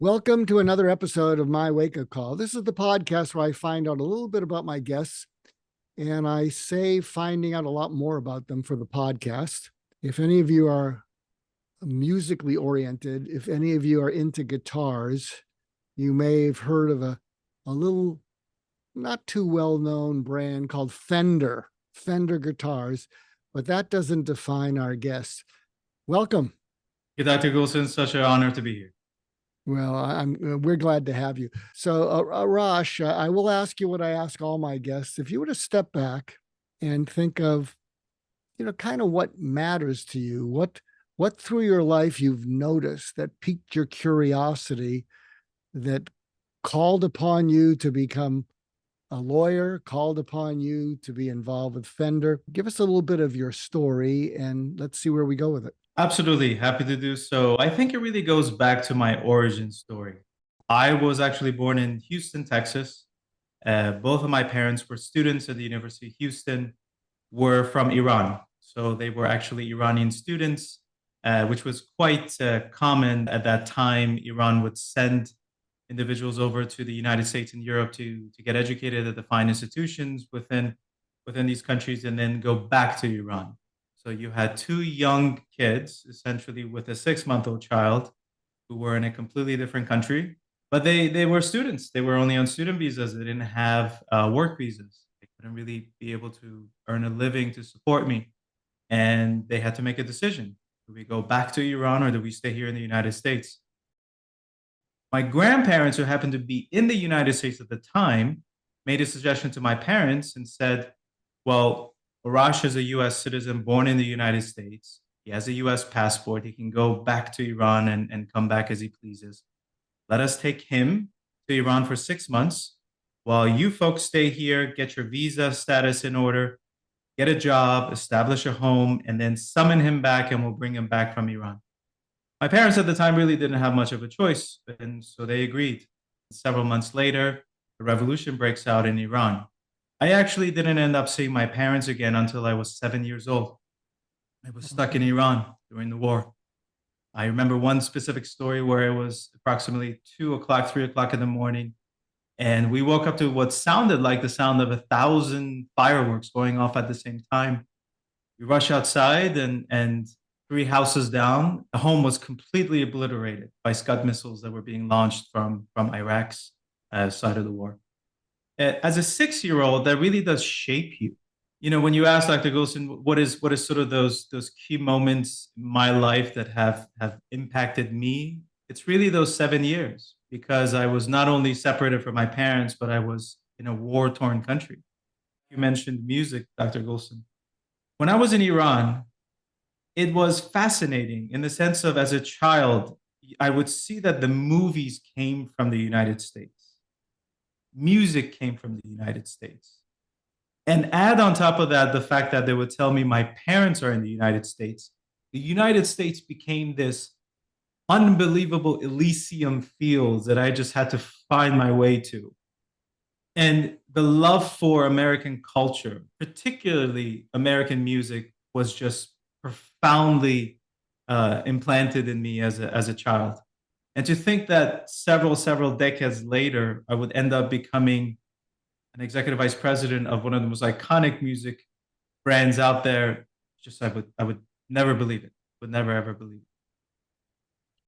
Welcome to another episode of My Wake Up Call. This is the podcast where I find out a little bit about my guests, and I say finding out a lot more about them for the podcast. If any of you are musically oriented, if any of you are into guitars, you may have heard of a little not too well-known brand called Fender guitars, but that doesn't define our guests. Welcome. Hey, Dr. Goulson, such an honor to be here. Well, we're glad to have you. So, Aarash, I will ask you what I ask all my guests. If you were to step back and think of, kind of what matters to you, what through your life you've noticed that piqued your curiosity, that called upon you to become a lawyer, called upon you to be involved with Fender. Give us a little bit of your story and let's see where we go with it. Absolutely. Happy to do so. I think it really goes back to my origin story. I was actually born in Houston, Texas. Both of my parents were students at the University of Houston, were from Iran. So they were actually Iranian students, which was quite common at that time. Iran would send individuals over to the United States and Europe to get educated at the fine institutions within these countries and then go back to Iran. So you had two young kids, essentially with a 6-month-old child, who were in a completely different country, but they were students. They were only on student visas. They didn't have work visas. They couldn't really be able to earn a living to support me. And they had to make a decision. Do we go back to Iran or do we stay here in the United States? My grandparents, who happened to be in the United States at the time, made a suggestion to my parents and said, well, Aarash is a US citizen born in the United States. He has a US passport. He can go back to Iran and come back as he pleases. Let us take him to Iran for 6 months while you folks stay here, get your visa status in order, get a job, establish a home, and then summon him back and we'll bring him back from Iran. My parents at the time really didn't have much of a choice, and so they agreed. Several months later, the revolution breaks out in Iran. I actually didn't end up seeing my parents again until I was 7 years old. I was stuck in Iran during the war. I remember one specific story where it was approximately 2 o'clock, 3 o'clock in the morning, and we woke up to what sounded like the sound of 1,000 fireworks going off at the same time. We rush outside, and 3 houses down, the home was completely obliterated by Scud missiles that were being launched from Iraq's side of the war. As a 6-year-old, that really does shape you. When you ask Dr. Goulson, what is sort of those key moments in my life that have impacted me? It's really those 7 years, because I was not only separated from my parents, but I was in a war-torn country. You mentioned music, Dr. Goulson. When I was in Iran, it was fascinating in the sense of, as a child, I would see that the movies came from the United States. Music came from the United States. And add on top of that the fact that they would tell me my parents are in the United States. The United States became this unbelievable Elysium fields that I just had to find my way to. And the love for American culture, particularly American music, was just profoundly implanted in me as a child. And to think that several decades later, I would end up becoming an executive vice president of one of the most iconic music brands out there, just I would never believe it. Would never ever believe it.